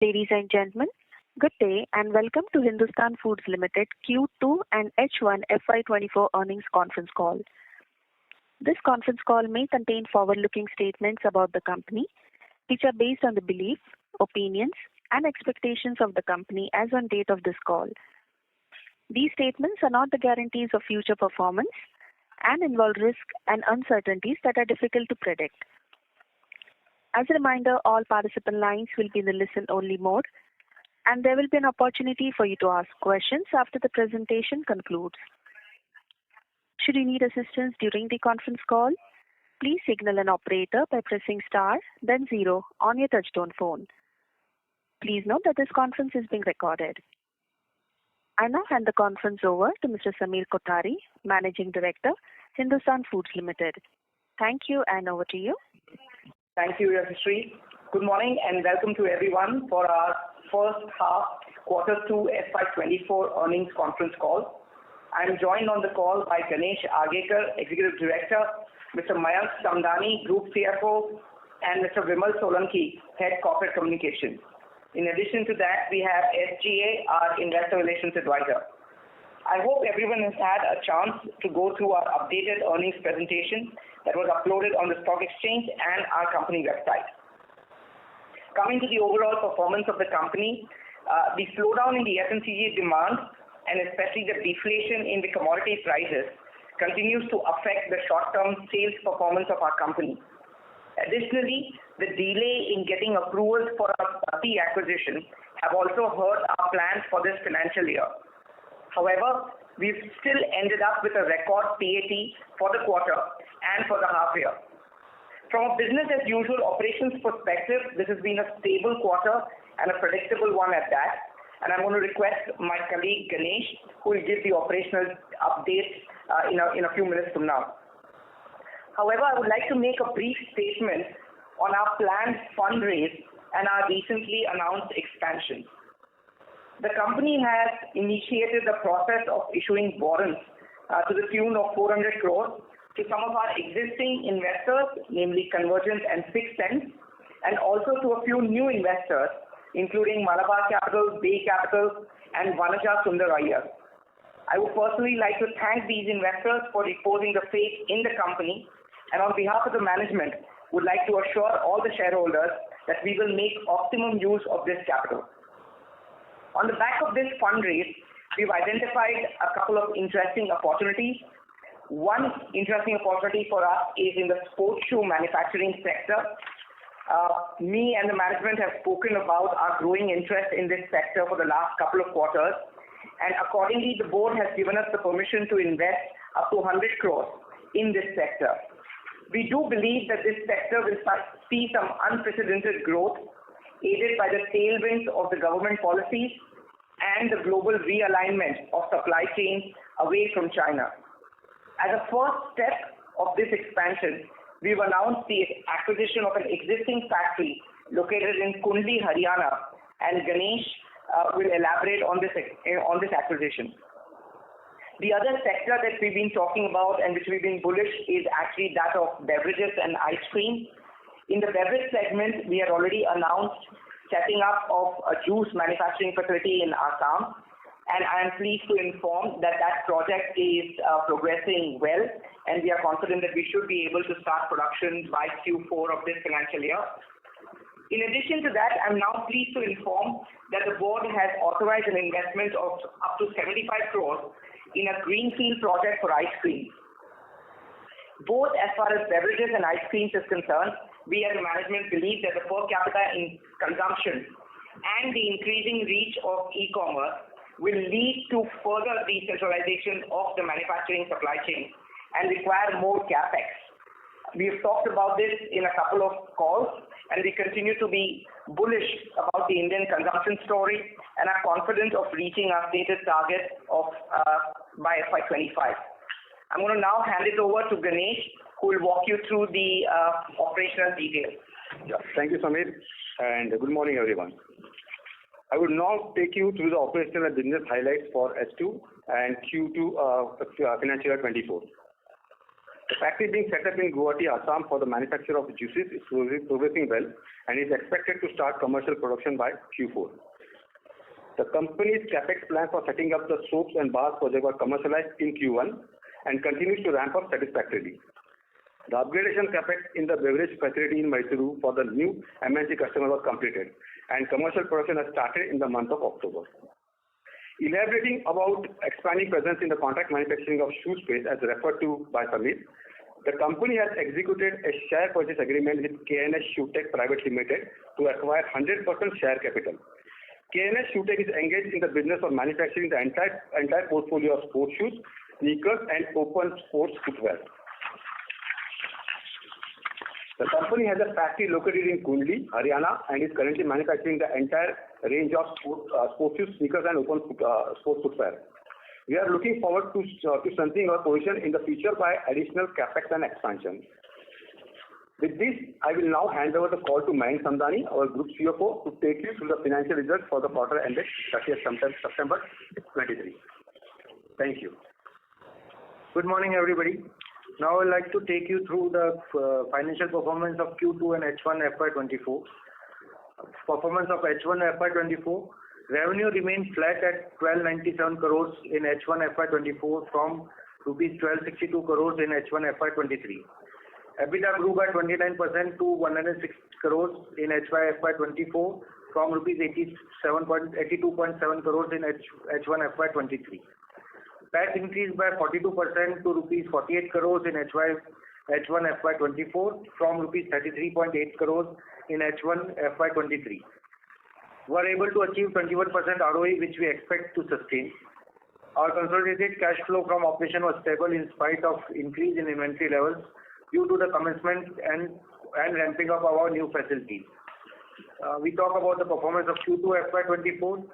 Ladies and gentlemen, good day and welcome to Hindustan Foods Limited Q2 and H1 FY24 earnings conference call. This conference call may contain forward-looking statements about the company, which are based on the beliefs, opinions, and expectations of the company as on date of this call. These statements are not the guarantees of future performance and involve risks and uncertainties that are difficult to predict. As a reminder, all participant lines will be in the listen-only mode, and there will be an opportunity for you to ask questions after the presentation concludes. Should you need assistance during the conference call, please signal an operator by pressing star, then 0 on your touchtone phone. Please note that this conference is being recorded. I now hand the conference over to Mr. Samir Kothari, Managing Director, Hindustan Foods Limited. Thank you, and over to you. Thank you, Yashashree. Good morning and welcome to everyone for our first half Q2 FY24 earnings conference call. I am joined on the call by Ganesh Agekar, Executive Director, Mr. Mayank Samdani, Group CFO, and Mr. Vimal Solanki, Head Corporate Communications. In addition to that, we have SGA, our Investor Relations Advisor. I hope everyone has had a chance to go through our updated earnings presentation that was uploaded on the stock exchange and our company website. Coming to the overall performance of the company, the slowdown in the FMCG demand and especially the deflation in the commodity prices continues to affect the short-term sales performance of our company. Additionally, the delay in getting approvals for our Pati acquisition have also hurt our plans for this financial year. However, we've still ended up with a record PAT for the quarter and for the half year. From a business as usual operations perspective, this has been a stable quarter and a predictable one at that. And I'm going to request my colleague Ganesh, who will give the operational updates in a few minutes from now. However, I would like to make a brief statement on our planned fundraise and our recently announced expansion. The company has initiated the process of issuing warrants to the tune of 400 crores to some of our existing investors, namely Convergent and Sixth Sense, and also to a few new investors, including Malabar Capital, Bay Capital, and Vanaja Sundar Iyer. I would personally like to thank these investors for reposing the faith in the company, and on behalf of the management, would like to assure all the shareholders that we will make optimum use of this capital. On the back of this fundraise, we've identified a couple of interesting opportunities. One interesting opportunity for us is in the sports shoe manufacturing sector. Me and the management have spoken about our growing interest in this sector for the last couple of quarters, and accordingly, the board has given us the permission to invest up to 100 crores in this sector. We do believe that this sector will see some unprecedented growth, aided by the tailwinds of the government policies and the global realignment of supply chains away from China. As a first step of this expansion, we've announced the acquisition of an existing factory located in Kundli, Haryana, and Ganesh will elaborate on this acquisition. The other sector that we've been talking about and which we've been bullish is actually that of beverages and ice cream. In the beverage segment, we had already announced setting up of a juice manufacturing facility in Assam, and I am pleased to inform that that project is progressing well, and we are confident that we should be able to start production by Q4 of this financial year. In addition to that, I'm now pleased to inform that the board has authorized an investment of up to 75 crores in a greenfield project for ice cream. Both as far as beverages and ice creams is concerned, we as a management believe that the per capita in consumption and the increasing reach of e-commerce will lead to further decentralization of the manufacturing supply chain and require more capex. We have talked about this in a couple of calls, and we continue to be bullish about the Indian consumption story and are confident of reaching our stated target of by FY25. I'm going to now hand it over to Ganesh, who will walk you through the operational details. Yeah, thank you, Samir, and good morning, everyone. I will now take you through the operational and business highlights for H2 and Q2 financial year 24. The factory being set up in Guwahati, Assam for the manufacture of juices is progressing well and is expected to start commercial production by Q4. The company's capex plan for setting up the soaps and bars project was commercialized in Q1 and continues to ramp up satisfactorily. The upgradation capex in the beverage facility in Mysuru for the new MNC customer was completed and commercial production has started in the month of October. Elaborating about expanding presence in the contract manufacturing of shoe space as referred to by Samir, the company has executed a share purchase agreement with K&S Shoetech Private Limited to acquire 100% share capital. K&S Shoetech is engaged in the business of manufacturing the entire portfolio of sports shoes, sneakers and open sports footwear. The company has a factory located in Kundli, Haryana, and is currently manufacturing the entire range of sports shoes, sneakers, and open sports footwear. We are looking forward to strengthening our position in the future by additional capex and expansion. With this, I will now hand over the call to Mayank Samdani, our Group CFO, to take you through the financial results for the quarter ended 30th September 23. Thank you. Good morning, everybody. Now I would like to take you through the financial performance of Q2 and H1 FY24. Performance of H1 FY24. Revenue remained flat at 1297 crores in H1 FY24 from rupees 1262 crores in H1 FY23. EBITDA grew by 29% to 106 crores in H1 FY24 from rupees 82.7 crores in H1 FY23. PAT increased by 42% to rupees 48 crores in H1 FY24 from rupees 33.8 crores in H1 FY23. We were able to achieve 21% ROE, which we expect to sustain. Our consolidated cash flow from operation was stable in spite of increase in inventory levels due to the commencement and ramping up of our new facilities. We talk about the performance of Q2 FY24.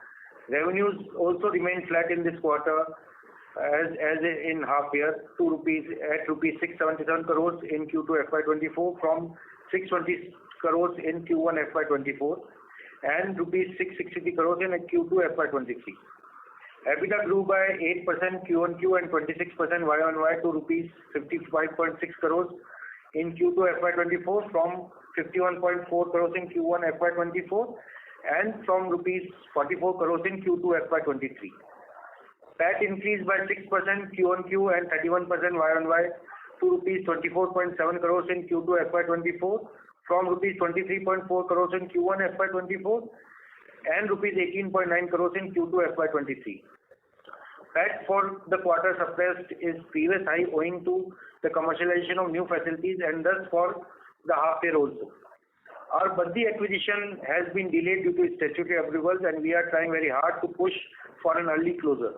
Revenues also remained flat in this quarter as in half year to rupees 677 crores in Q2 FY24 from 620 crores in Q1 FY24 and rupees 663 crores in Q2 FY23. EBITDA grew by 8% Q1Q and 26% YoY to rupees 55.6 crores in Q2 FY24 from 51.4 crores in Q1 FY24 and from rupees 44 crores in Q2 FY23. PAT increased by 6% Q1Q and 31% YoY to rupees 24.7 crores in Q2 FY24 from rupees 23.4 crores in Q1 FY24 and rupees 18.9 crores in Q2 FY23. PAT for the quarter suppressed is previous high owing to the commercialization of new facilities and thus for the half year also. Our Baddi acquisition has been delayed due to statutory approvals and we are trying very hard to push for an early closure.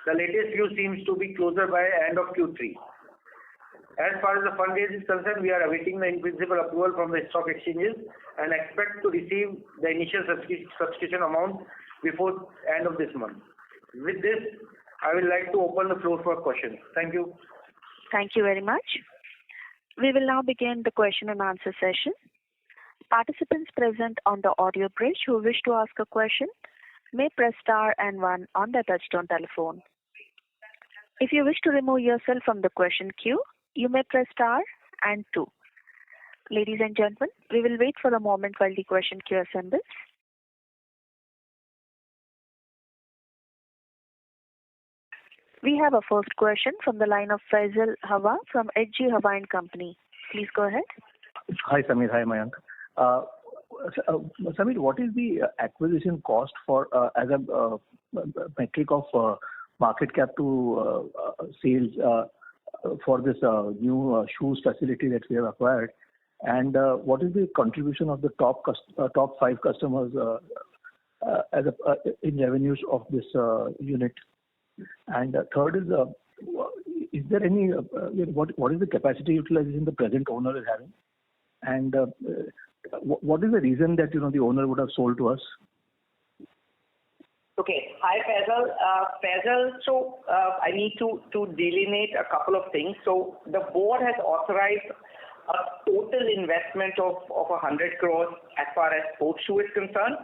The latest view seems to be closer by end of Q3. As far as the fundraise is concerned, we are awaiting the in-principle approval from the stock exchanges and expect to receive the initial subscription amount before end of this month. With this, I would like to open the floor for questions. Thank you. Thank you very much. We will now begin the question and answer session. Participants present on the audio bridge who wish to ask a question may press star and 1 on their touchtone telephone. If you wish to remove yourself from the question queue, you may press star and 2. Ladies and gentlemen, we will wait for a moment while the question queue assembles. We have a first question from the line of Faisal Hawa from HG Hawa and Company. Please go ahead. Hi Samir, hi Mayank. Samir, what is the acquisition cost for as a metric of market cap to sales for this new shoes facility that we have acquired, and what is the contribution of the top 5 customers as in revenues of this unit? And third is there any what is the capacity utilization the present owner is having, and what is the reason that the owner would have sold to us? Okay. Hi, Faisal. So I need to delineate a couple of things. So the board has authorized a total investment of 100 crores as far as sports shoe is concerned.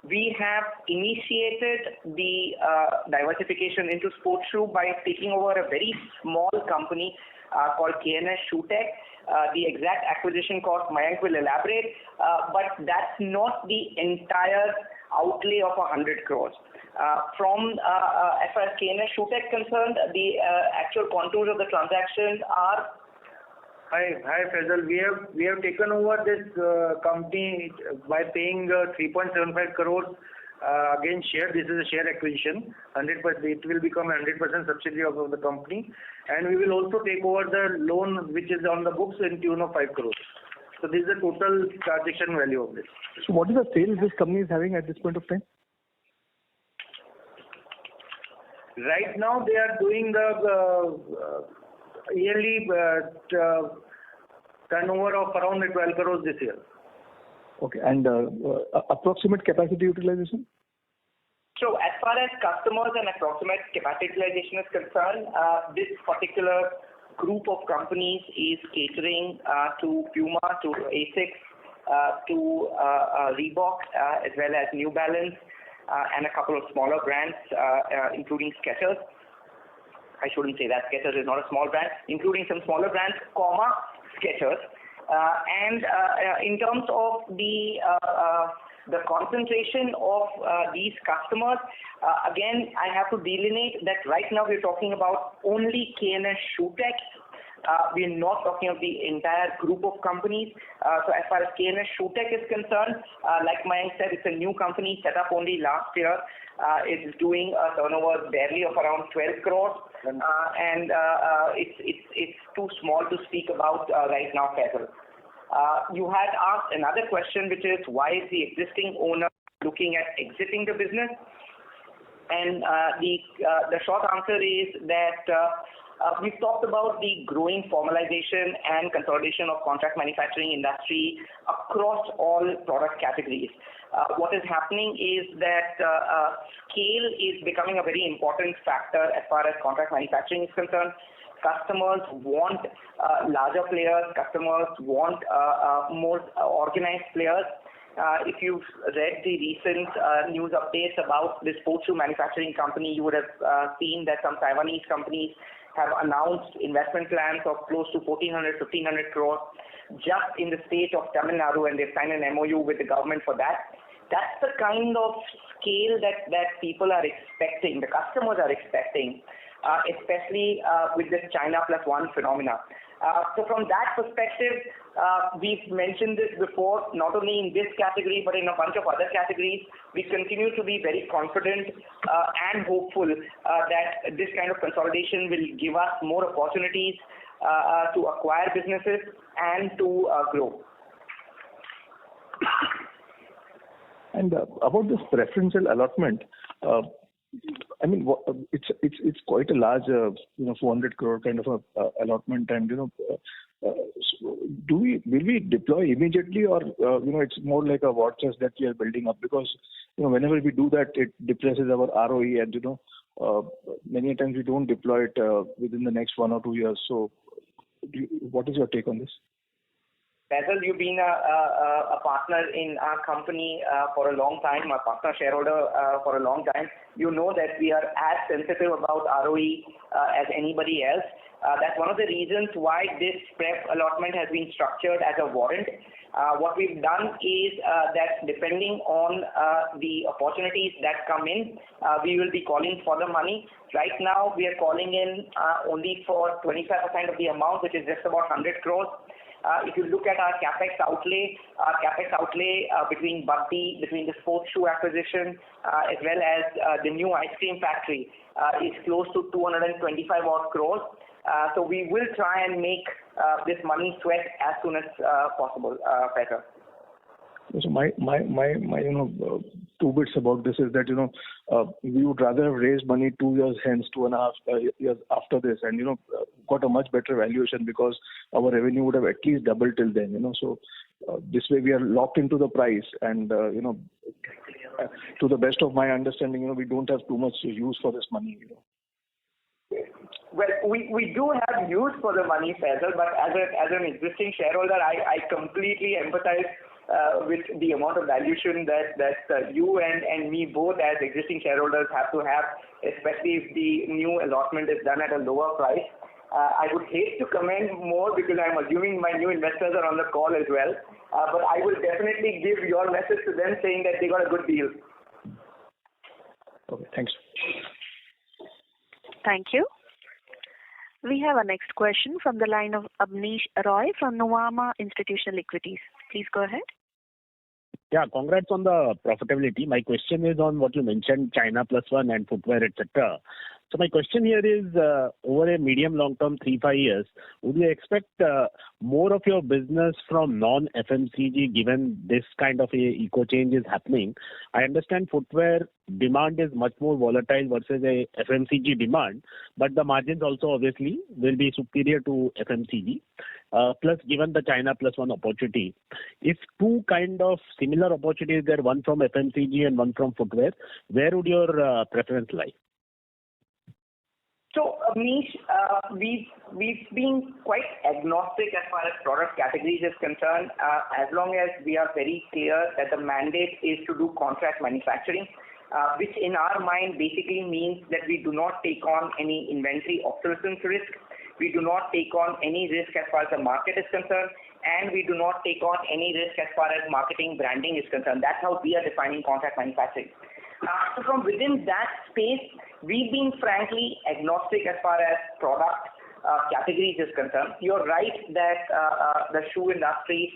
We have initiated the diversification into sports shoe by taking over a very small company called KNS ShoeTech. The exact acquisition cost Mayank will elaborate, but that's not the entire outlay of 100 crores. From as far as KNS ShoeTech concerned, the actual contours of the transaction are. Hi Faisal. We have taken over this company by paying 3.75 crores against share. This is a share acquisition. 100%. It will become a 100% subsidiary of the company, and we will also take over the loan which is on the books in tune of 5 crores. So this is the total transaction value of this. So what is the sales this company is having at this point of time? Right now they are doing the yearly turnover of around 12 crores this year. Okay, and approximate capacity utilization? So as far as customers and approximate capacity utilization is concerned, this particular group of companies is catering to Puma, to Asics, to Reebok, as well as New Balance, and a couple of smaller brands, including Skechers. I shouldn't say that. Skechers is not a small brand, including some smaller brands, Skechers. And in terms of the concentration of these customers, again, I have to delineate that right now we're talking about only KNS ShoeTech. We're not talking of the entire group of companies. So as far as KNS ShoeTech is concerned, like Mayank said, it's a new company set up only last year. It's doing a turnover barely of around 12 crores, and it's too small to speak about right now, Faisal. You had asked another question, which is why is the existing owner looking at exiting the business? And the short answer is that we've talked about the growing formalization and consolidation of contract manufacturing industry across all product categories. What is happening is that scale is becoming a very important factor as far as contract manufacturing is concerned. Customers want larger players. Customers want more organized players. If you've read the recent news updates about this sports shoe manufacturing company, you would have seen that some Taiwanese companies have announced investment plans of close to 1,400-1,500 crores just in the state of Tamil Nadu, and they've signed an MOU with the government for that. That's the kind of scale that people are expecting, the customers are expecting, especially with this China plus one phenomena. So from that perspective, we've mentioned this before, not only in this category, but in a bunch of other categories. We continue to be very confident and hopeful that this kind of consolidation will give us more opportunities to acquire businesses and to grow. And about this preferential allotment, I mean, it's quite a large, 400 crore kind of a allotment, and will we deploy immediately, or it's more like a war chest that we are building up? Because whenever we do that, it depresses our ROE, and many times we don't deploy it within the next 1 or 2 years. So, what is your take on this? Faisal, you've been a partner in our company for a long time, a partner shareholder for a long time. You know that we are as sensitive about ROE as anybody else. That's one of the reasons why this pref allotment has been structured as a warrant. What we've done is that depending on the opportunities that come in, we will be calling for the money. Right now, we are calling in only for 25% of the amount, which is just about 100 crores. If you look at our capex outlay between Bhakti, between the sports shoe acquisition, as well as the new ice cream factory, is close to 225 odd crores. So we will try and make this money sweat as soon as possible, Peter. So my two bits about this is that we would rather have raised money 2 years hence, 2.5 years after this, and got a much better valuation, because our revenue would have at least doubled till then. So this way we are locked into the price, and to the best of my understanding, we don't have too much use for this money. Well, we do have use for the money, Faisal, but as an existing shareholder, I completely empathize with the amount of valuation that you and me both as existing shareholders have to have, especially if the new allotment is done at a lower price. I would hate to comment more because I'm assuming my new investors are on the call as well. But I will definitely give your message to them saying that they got a good deal. Okay, thanks. Thank you. We have our next question from the line of Abneesh Roy from Nuvama Institutional Equities. Please go ahead. Yeah, congrats on the profitability. My question is on what you mentioned, China Plus One and footwear, etc. So my question here is, over a medium long term, 3-5 years, would you expect more of your business from non-FMCG given this kind of a eco change is happening? I understand footwear demand is much more volatile versus a FMCG demand, but the margins also obviously will be superior to FMCG. Plus, given the China Plus One opportunity, if two kind of similar opportunities there, one from FMCG and one from footwear, where would your preference lie? So, Abneesh, we've been quite agnostic as far as product categories is concerned, as long as we are very clear that the mandate is to do contract manufacturing, which in our mind basically means that we do not take on any inventory obsolescence risk, we do not take on any risk as far as the market is concerned, and we do not take on any risk as far as marketing branding is concerned. That's how we are defining contract manufacturing. So from within that space, we've been frankly agnostic as far as product categories is concerned. You're right that the shoe industry,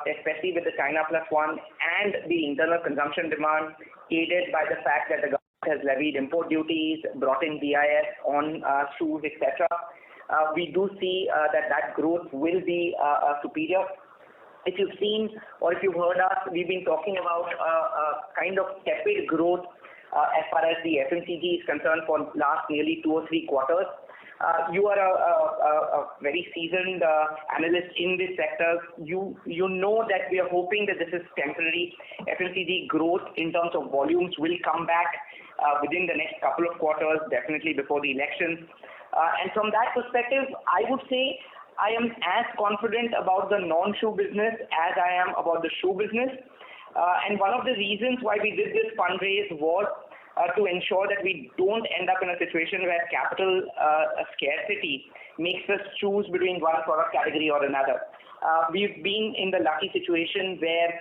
especially with the China Plus One and the internal consumption demand, aided by the fact that the government has levied import duties, brought in BIS on shoes, etc. We do see that growth will be superior. If you've seen or if you've heard us, we've been talking about kind of tepid growth as far as the FMCG is concerned for last nearly 2 or 3 quarters. You are a very seasoned analyst in this sector. You know that we are hoping that this is temporary. FMCG growth in terms of volumes will come back within the next couple of quarters, definitely before the elections. And from that perspective, I would say I am as confident about the non-shoe business as I am about the shoe business. And one of the reasons why we did this fundraise was to ensure that we don't end up in a situation where capital scarcity makes us choose between one product category or another. We've been in the lucky situation where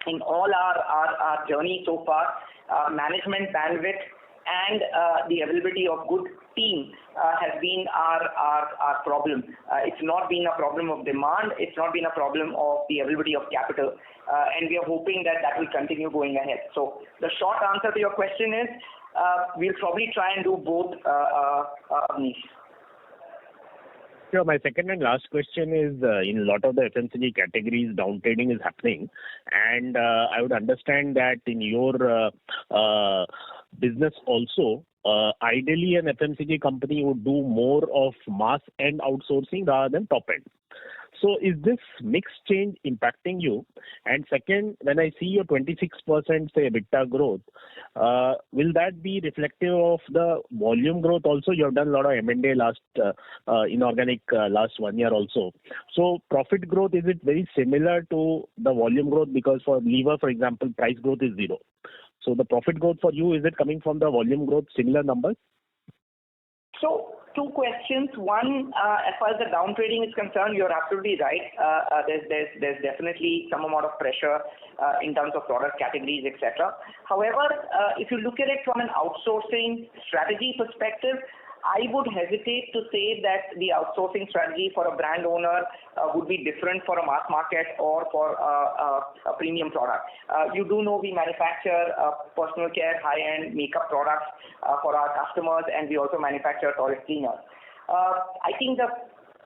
in all our journey so far, management bandwidth and the availability of good team has been our problem. It's not been a problem of demand. It's not been a problem of the availability of capital. And we are hoping that will continue going ahead. So the short answer to your question is we'll probably try and do both, Abneesh. Sure. My second and last question is, in a lot of the FMCG categories, downtrading is happening. And I would understand that in your business also, ideally an FMCG company would do more of mass end outsourcing rather than top end. So is this mix change impacting you? And second, when I see your 26% say EBITDA growth, will that be reflective of the volume growth also? You have done a lot of M&A last inorganic last 1 year also. So profit growth, is it very similar to the volume growth? Because for lever, for example, price growth is 0. So the profit growth for you, is it coming from the volume growth, similar numbers? So 2 questions. One, as far as the downtrading is concerned, you're absolutely right. There's definitely some amount of pressure in terms of product categories, etc. However, if you look at it from an outsourcing strategy perspective, I would hesitate to say that the outsourcing strategy for a brand owner would be different for a mass market or for a premium product. You do know we manufacture personal care, high-end makeup products for our customers, and we also manufacture toilet cleaners. I think the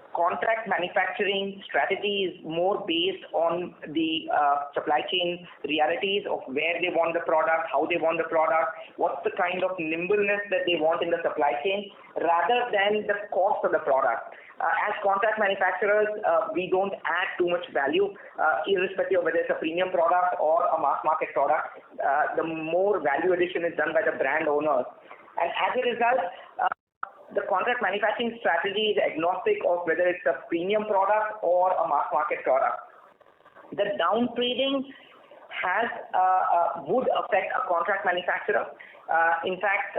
contract manufacturing strategy is more based on the supply chain realities of where they want the product, how they want the product, what's the kind of nimbleness that they want in the supply chain, rather than the cost of the product. As contract manufacturers, we don't add too much value, irrespective of whether it's a premium product or a mass market product. The more value addition is done by the brand owners. And as a result, the contract manufacturing strategy is agnostic of whether it's a premium product or a mass market product. The downtrading would affect a contract manufacturer. In fact,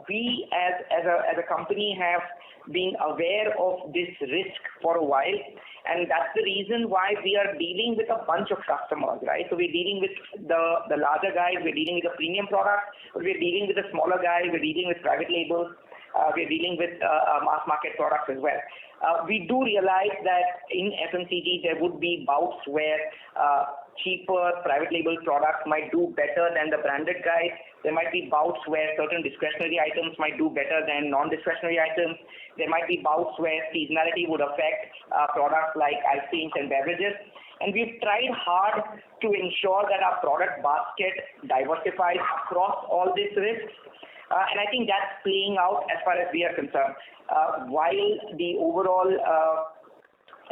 we as a company have been aware of this risk for a while, and that's the reason why we are dealing with a bunch of customers, right? So we're dealing with the larger guys, we're dealing with the premium product, but we're dealing with the smaller guys, we're dealing with private labels, we're dealing with mass market products as well. We do realize that in FMCG there would be bouts where cheaper private label products might do better than the branded guys. There might be bouts where certain discretionary items might do better than non-discretionary items. There might be bouts where seasonality would affect products like ice creams and beverages. And we've tried hard to ensure that our product basket diversifies across all these risks. And I think that's playing out as far as we are concerned. While the overall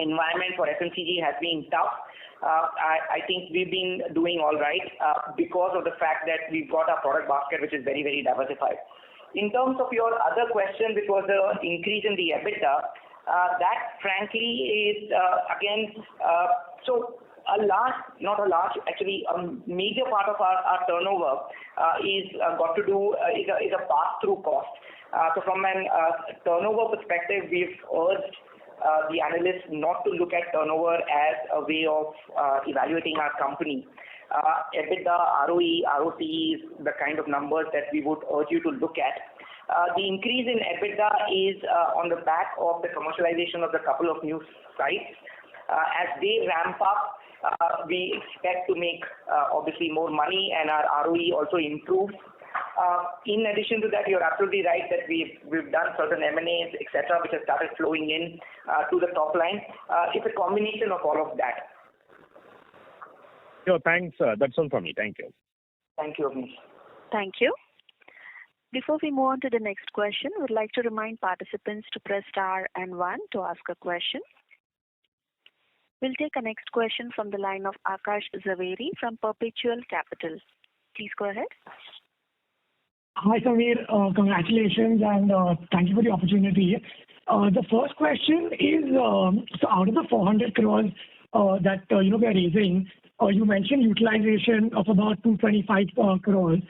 environment for FMCG has been tough, I think we've been doing all right because of the fact that we've got a product basket which is very, very diversified. In terms of your other question, which was the increase in the EBITDA, that frankly is actually a major part of our turnover is a pass-through cost. So from an turnover perspective, we've urged the analysts not to look at turnover as a way of evaluating our company. EBITDA, ROE, ROCE is the kind of numbers that we would urge you to look at. The increase in EBITDA is on the back of the commercialization of the couple of new sites. As they ramp up, we expect to make obviously more money and our ROE also improve. In addition to that, you're absolutely right that we've done certain M&As, etc., which have started flowing in to the top line. It's a combination of all of that. Sure, thanks. That's all from me. Thank you. Thank you, Abneesh. Thank you. Before we move on to the next question, we'd like to remind participants to press star and 1 to ask a question. We'll take a next question from the line of Akash Zaveri from Perpetual Capital. Please go ahead. Hi, Samir. Congratulations and thank you for the opportunity. The first question is, so out of the 400 crores that we are raising, you mentioned utilization of about 225 crores.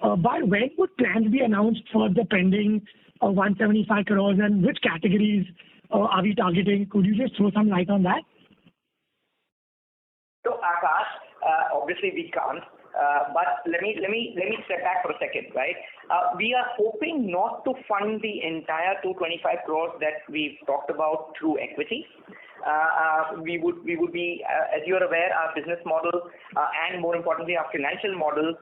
By when would plans be announced for the pending 175 crores, and which categories are we targeting? Could you just throw some light on that? So Akash, obviously we can't. But let me step back for a second, right? We are hoping not to fund the entire 225 crores that we've talked about through equity. We would be, as you are aware, our business model and more importantly our financial model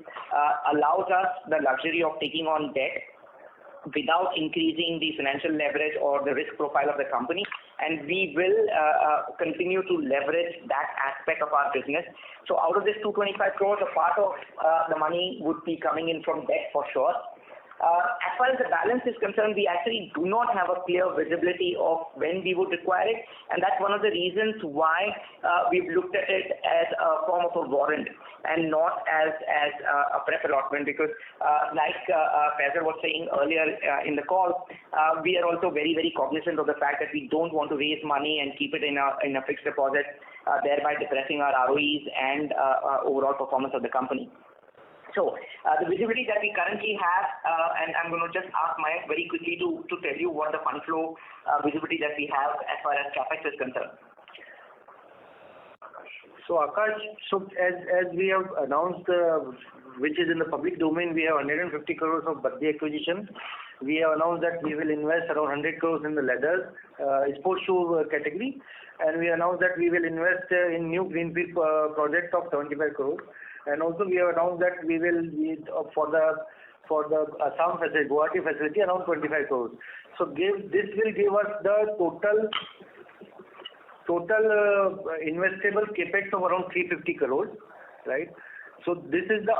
allows us the luxury of taking on debt without increasing the financial leverage or the risk profile of the company, and we will continue to leverage that aspect of our business. So out of this 225 crores, a part of the money would be coming in from debt for sure. As far as the balance is concerned, we actually do not have a clear visibility of when we would require it, and that's one of the reasons why we've looked at it as a form of a warrant and not as a pref allotment, because like Faisal was saying earlier in the call, we are also very, very cognizant of the fact that we don't want to raise money and keep it in a fixed deposit, thereby depressing our ROEs and overall performance of the company. So the visibility that we currently have, and I'm going to just ask Mayank very quickly to tell you what the fund flow visibility that we have as far as capex is concerned. So Akash, as we have announced, which is in the public domain, we have 150 crores of Baddi acquisition. We have announced that we will invest around 100 crores in the leather sports shoe category, and we announced that we will invest in new greenfield project of 75 crores. And also we have announced that we will need for the Assam facility, Guwahati facility, around 25 crores. So this will give us the total investable capex of around 350 crores, right? So this is the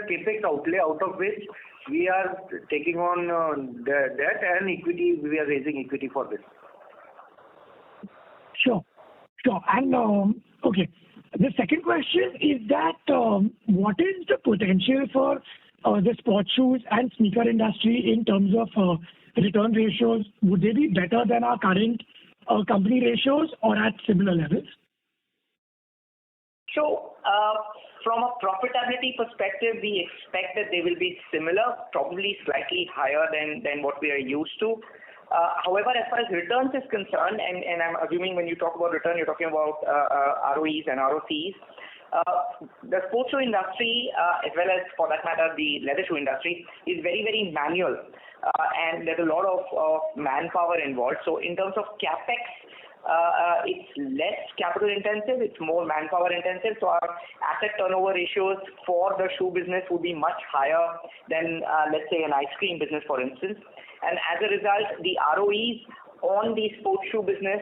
capex outlay, out of which we are taking on debt and equity. We are raising equity for this. Sure. And okay. The second question is that what is the potential for the sports shoes and sneaker industry in terms of return ratios? Would they be better than our current company ratios or at similar levels? So From a profitability perspective, we expect that they will be similar, probably slightly higher than what we are used to. However, as far as returns is concerned, and I'm assuming when you talk about return, you're talking about ROEs and ROCs. The sports shoe industry, as well as for that matter the leather shoe industry, is very, very manual, and there's a lot of manpower involved. So in terms of capex, it's less capital intensive, it's more manpower intensive. So our asset turnover ratios for the shoe business would be much higher than, let's say, an ice cream business, for instance. And as a result, the ROEs on the sports shoe business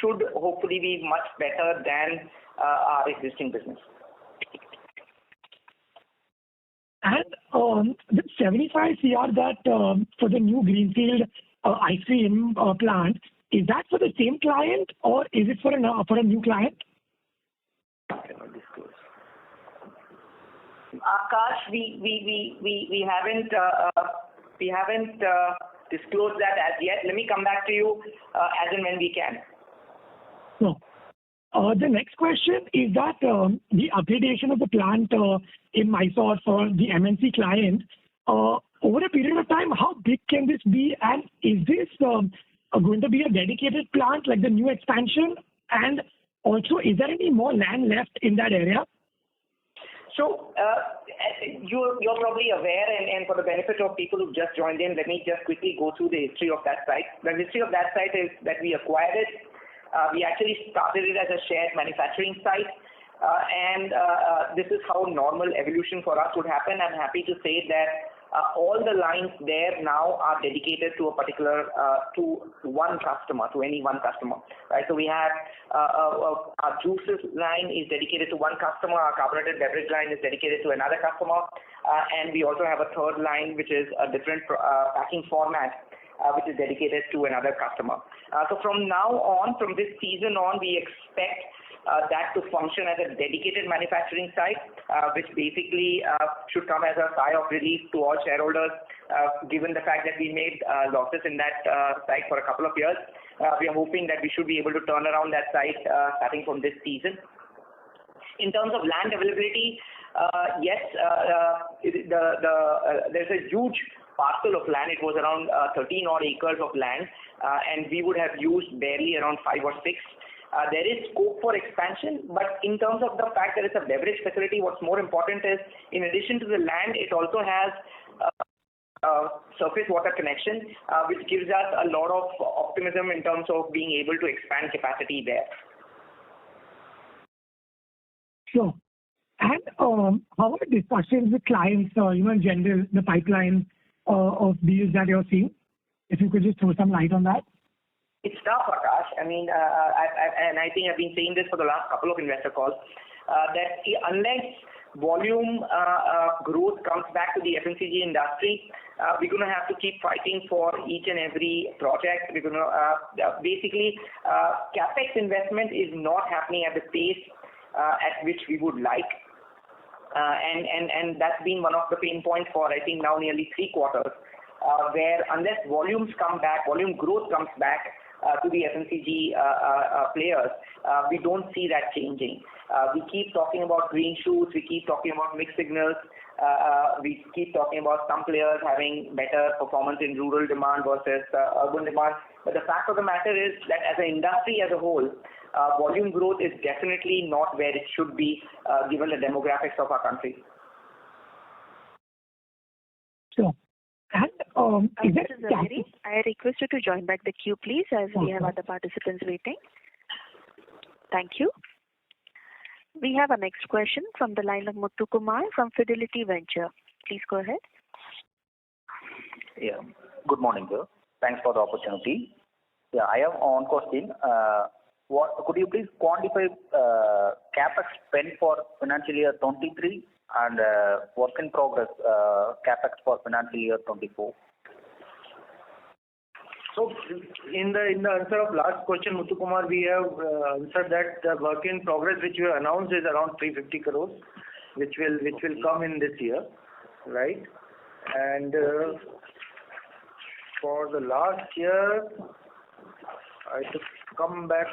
should hopefully be much better than our existing business. And the 75 CR that for the new greenfield ice cream plant, is that for the same client or is it for a new client? Cannot disclose. Akash, we haven't disclosed that as yet. Let me come back to you as and when we can. No. The next question is that the upgradation of the plant in Mysore for the MNC client, over a period of time, how big can this be? And is this going to be a dedicated plant like the new expansion? And also, is there any more land left in that area? So, you're probably aware, and for the benefit of people who've just joined in, let me just quickly go through the history of that site. The history of that site is that we acquired it. We actually started it as a shared manufacturing site, and this is how normal evolution for us would happen. I'm happy to say that all the lines there now are dedicated to a particular, to one customer, to any one customer, right? So we have our juices line is dedicated to one customer, our carbonated beverage line is dedicated to another customer, and we also have a third line which is a different packing format, which is dedicated to another customer. So from now on, from this season on, we expect that to function as a dedicated manufacturing site, which basically should come as a sigh of relief to all shareholders, given the fact that we made losses in that site for a couple of years. We are hoping that we should be able to turn around that site starting from this season. In terms of land availability, yes, there's a huge parcel of land. It was around 13 odd acres of land, and we would have used barely around 5 or 6. There is scope for expansion, but in terms of the fact that it's a beverage facility, what's more important is, in addition to the land, it also has surface water connection, which gives us a lot of optimism in terms of being able to expand capacity there. Sure. And how are discussions with clients, in general, the pipeline of deals that you're seeing? If you could just throw some light on that. It's tough, Akash. I mean, I think I've been saying this for the last couple of investor calls, that unless volume growth comes back to the FMCG industry, we're going to have to keep fighting for each and every project. We're going to basically, capex investment is not happening at the pace at which we would like. And that's been one of the pain points for, I think, now nearly 3 quarters, where unless volumes come back, volume growth comes back to the FMCG players, we don't see that changing. We keep talking about green shoots, we keep talking about mixed signals, we keep talking about some players having better performance in rural demand versus urban demand. But the fact of the matter is that as an industry as a whole, volume growth is definitely not where it should be, given the demographics of our country. Sure. And Mr. Zaveri, I request you to join back the queue, please, as we have other participants waiting. Thank you. We have our next question from the line of Muthu Kumar from Fidelity Venture. Please go ahead. Yeah. Good morning, sir. Thanks for the opportunity. Yeah, I have one question. Could you please quantify capex spend for financial year 23 and work in progress capex for financial year 24? So, in the answer of last question, Muthu Kumar, we have answered that the work in progress which we have announced is around 350 crores, which will come in this year, right? And for the last year, I have to come back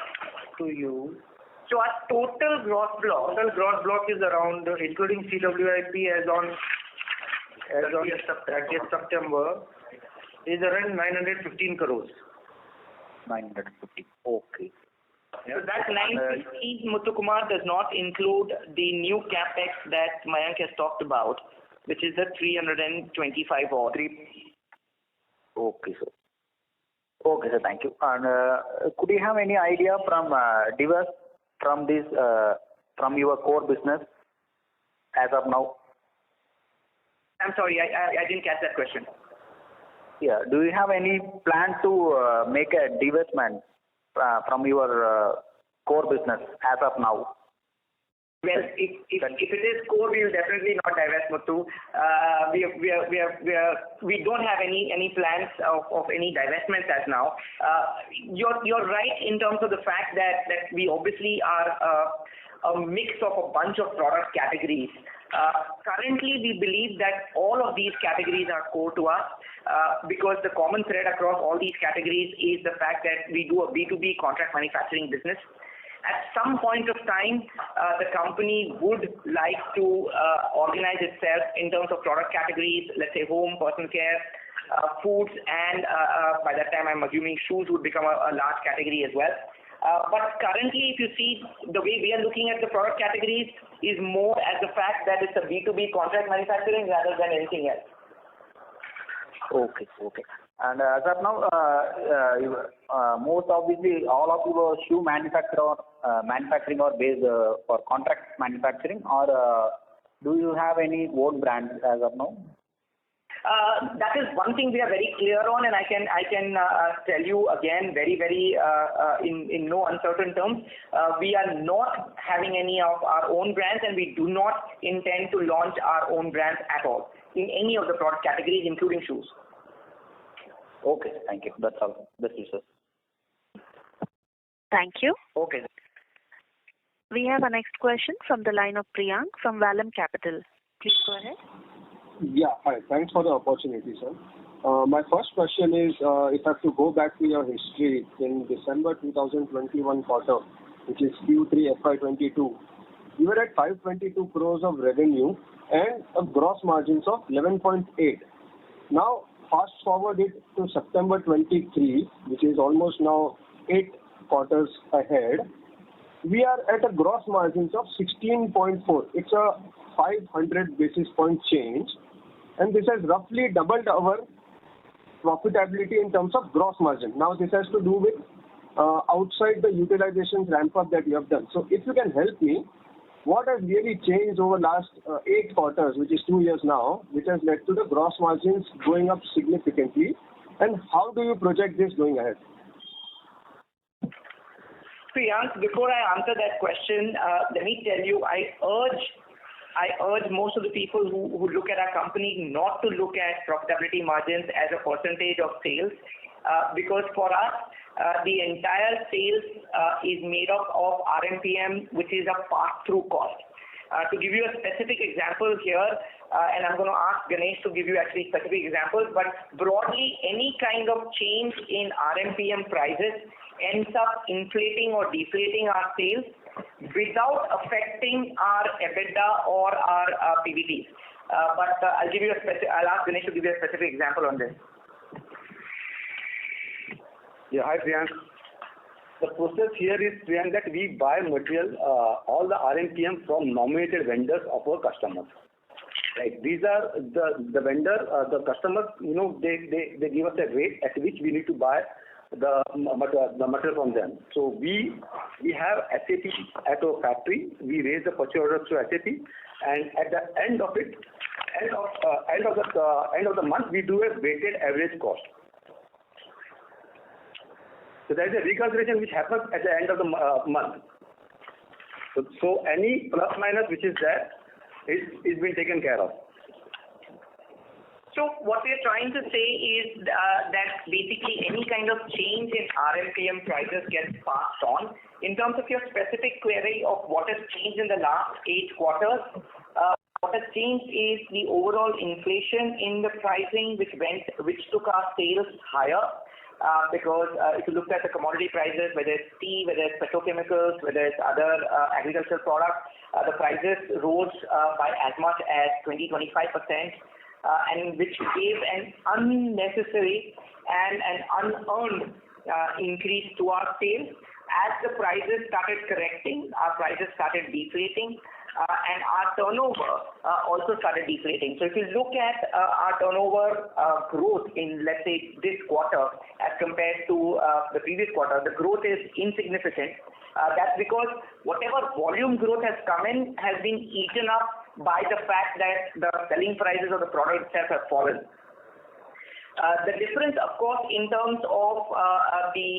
to you. So our total gross block is around, including CWIP as on 30th September, is around 915 crores. 950. Okay. So that 950, Muthukumar, does not include the new capex that Mayank has talked about, which is the 325 odd. Okay, sir. Okay, sir. Thank you. And could you have any idea from divers from this from your core business as of now? I'm sorry, I didn't catch that question. Yeah. Do you have any plan to make a divestment from your core business as of now? Well, if it is core, we will definitely not divest, Muthu. We don't have any plans of any divestments as now. You're right in terms of the fact that we obviously are a mix of a bunch of product categories. Currently, we believe that all of these categories are core to us because the common thread across all these categories is the fact that we do a B2B contract manufacturing business. At some point of time, the company would like to organize itself in terms of product categories, let's say home, personal care, foods, and by that time I'm assuming shoes would become a large category as well. But currently, if you see, the way we are looking at the product categories is more as the fact that it's a B2B contract manufacturing rather than anything else. Okay. And as of now, most obviously, all of your shoe manufacturing are based for contract manufacturing, or do you have any own brands as of now? That is one thing we are very clear on, and I can tell you again very in no uncertain terms. We are not having any of our own brands, and we do not intend to launch our own brands at all in any of the product categories, including shoes. Okay, thank you. That's all. That's it, sir. Thank you. Okay. We have our next question from the line of Priyank from Vallum Capital. Please go ahead. Yeah, hi. Thanks for the opportunity, sir. My first question is, if I have to go back to your history in December 2021 quarter, which is Q2FY24, you were at 522 crores of revenue and a gross margins of 11.8. Now, fast forward it to September 23, which is almost now 8 quarters ahead. We are at a gross margins of 16.4. It's a 500 basis point change, and this has roughly doubled our profitability in terms of gross margin. Now, this has to do with outside the utilization ramp up that you have done. So, if you can help me, what has really changed over last 8 quarters, which is 2 years now, which has led to the gross margins going up significantly, and how do you project this going ahead? Priyank, before I answer that question, let me tell you, I urge most of the people who look at our company not to look at profitability margins as a percentage of sales, because for us, the entire sales is made up of RMPM, which is a pass-through cost. To give you a specific example here, and I'm going to ask Ganesh to give you actually specific examples, but broadly, any kind of change in RMPM prices ends up inflating or deflating our sales without affecting our EBITDA or our PBTs. But I'll ask Ganesh to give you a specific example on this. Yeah, hi Priyank. The process here is, Priyank, that we buy material, all the RMPM from nominated vendors of our customers. Right. These are the vendor, the customers. They give us a rate at which we need to buy the material from them. So we have SAP at our factory. We raise the purchase orders to SAP, and at the end of the month, we do a weighted average cost. So there is a reconciliation which happens at the end of the month. So any plus minus which is there is being taken care of. So what we are trying to say is that basically any kind of change in RMPM prices gets passed on. In terms of your specific query of what has changed in the last 8 quarters, what has changed is the overall inflation in the pricing which took our sales higher. because if you look at the commodity prices, whether it's tea, whether it's petrochemicals, whether it's other agricultural products, the prices rose by as much as 20-25%, and which gave an unnecessary and an unearned increase to our sales. As the prices started correcting, our prices started deflating, and our turnover also started deflating. So if you look at our turnover growth in, let's say, this quarter as compared to the previous quarter, the growth is insignificant. That's because whatever volume growth has come in has been eaten up by the fact that the selling prices of the product itself have fallen. The difference, of course, in terms of the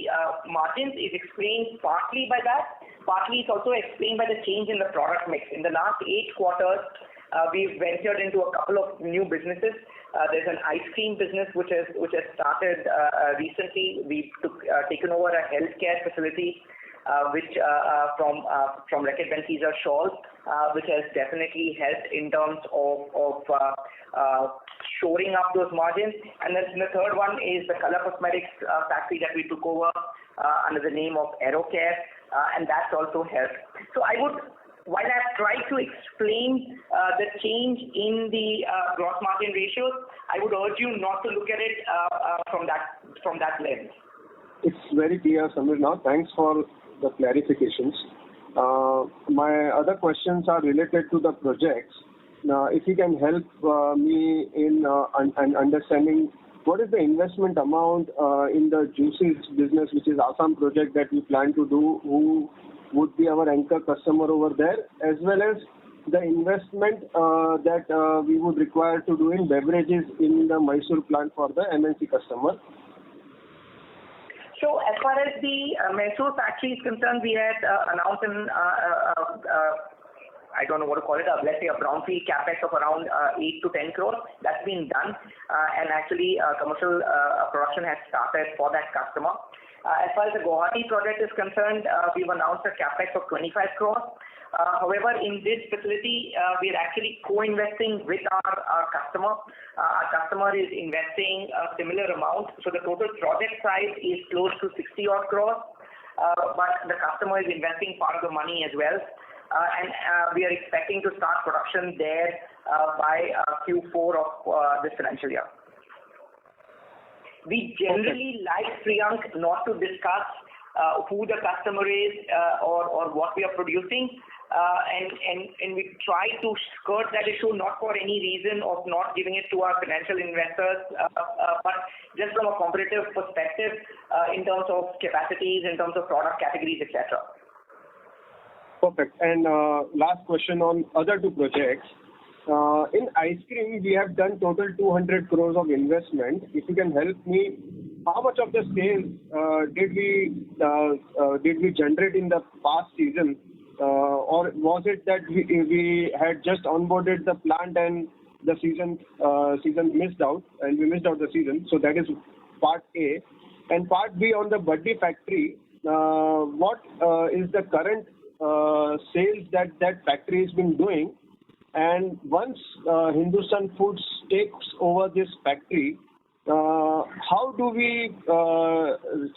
margins is explained partly by that. Partly it's also explained by the change in the product mix. In the last 8 quarters, we've ventured into a couple of new businesses. There's an ice cream business which has started recently. We've taken over a healthcare facility which from Reckitt Benckiser Shawls, which has definitely helped in terms of shoring up those margins. And then the third one is the color cosmetics factory that we took over under the name of AeroCare, and that's also helped. So while I've tried to explain the change in the gross margin ratios, I would urge you not to look at it from that lens. It's very clear, Samir. Now, thanks for the clarifications. My other questions are related to the projects. Now, if you can help me in understanding what is the investment amount in the juices business, which is Assam project that we plan to do, who would be our anchor customer over there, as well as the investment that we would require to do in beverages in the Mysore plant for the MNC customer. So as far as the Mysore factory is concerned, we had announced I don't know what to call it, let's say a brownfield capex of around 8 to 10 crores. That's been done, and actually commercial production has started for that customer. As far as the Guwahati project is concerned, we've announced a capex of 25 crores. However, in this facility, we are actually co-investing with our customer. Our customer is investing a similar amount, so the total project size is close to 60 odd crores, but the customer is investing part of the money as well. And we are expecting to start production there by Q4 of this financial year. We generally like, Priyank, not to discuss who the customer is or what we are producing, and we try to skirt that issue not for any reason of not giving it to our financial investors, but just from a competitive perspective in terms of capacities, in terms of product categories, etc. Perfect. And last question on other two projects. In ice cream, we have done total 200 crores of investment. If you can help me, how much of the sales did we generate in the past season, or was it that we had just onboarded the plant and the season missed out, and we missed out the season? So that is part A. And part B, on the Buddi factory, what is the current sales that factory has been doing, and once Hindustan Foods takes over this factory, how do we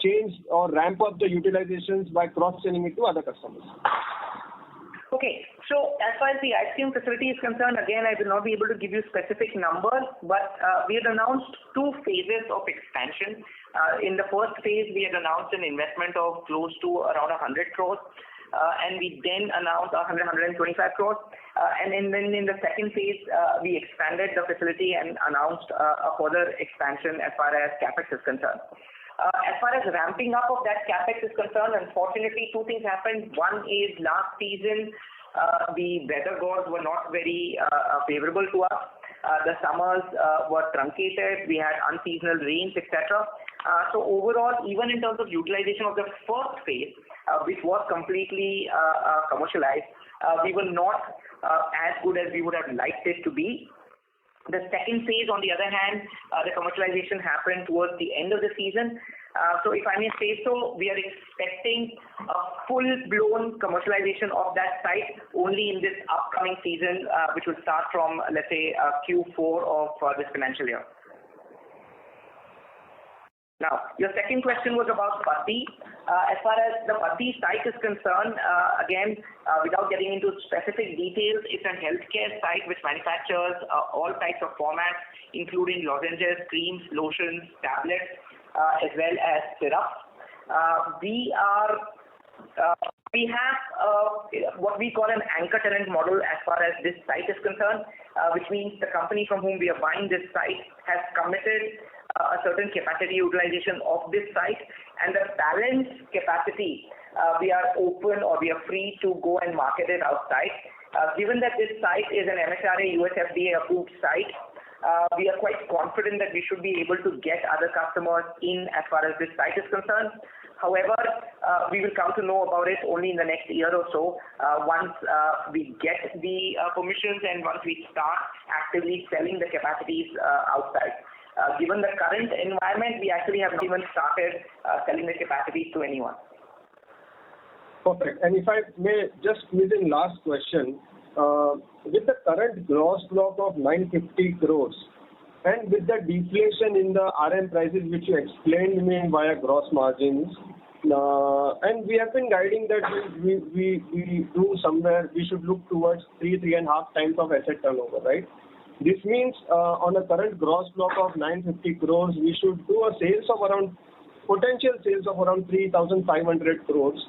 change or ramp up the utilizations by cross-selling it to other customers? Okay, so as far as the ice cream facility is concerned, again, I will not be able to give you specific numbers, but we had announced 2 phases of expansion. In the first phase, we had announced an investment of close to around 100 crores. And we then announced 125 crores. And then in the second phase, we expanded the facility and announced a further expansion as far as capex is concerned. As far as ramping up of that capex is concerned, unfortunately, 2 things happened. One is last season, the weather gods were not very favorable to us. The summers were truncated. We had unseasonal rains, etc. So overall, even in terms of utilization of the first phase, which was completely commercialized, we were not as good as we would have liked it to be. The second phase, on the other hand, the commercialization happened towards the end of the season. So if I may say so, we are expecting a full-blown commercialization of that site only in this upcoming season, which will start from, let's say, Q4 of this financial year. Now, your second question was about Patti. As far as the Patti site is concerned, again, without getting into specific details, it's a healthcare site which manufactures all types of formats, including lozenges, creams, lotions, tablets, as well as syrups. We have what we call an anchor tenant model as far as this site is concerned, which means the company from whom we are buying this site has committed a certain capacity utilization of this site, and the balance capacity we are open or we are free to go and market it outside. Given that this site is an MHRA USFDA approved site, we are quite confident that we should be able to get other customers in as far as this site is concerned. However, we will come to know about it only in the next year or so once we get the permissions and once we start actively selling the capacities outside. Given the current environment, we actually have not even started selling the capacities to anyone. Perfect. And if I may just squeeze in last question, with the current gross block of 950 crores and with the deflation in the RM prices which you explained me via gross margins, and we have been guiding that we do somewhere, we should look towards 3.5 times of asset turnover, right? This means on a current gross block of 950 crores, we should do a potential sales of around 3,500 crores.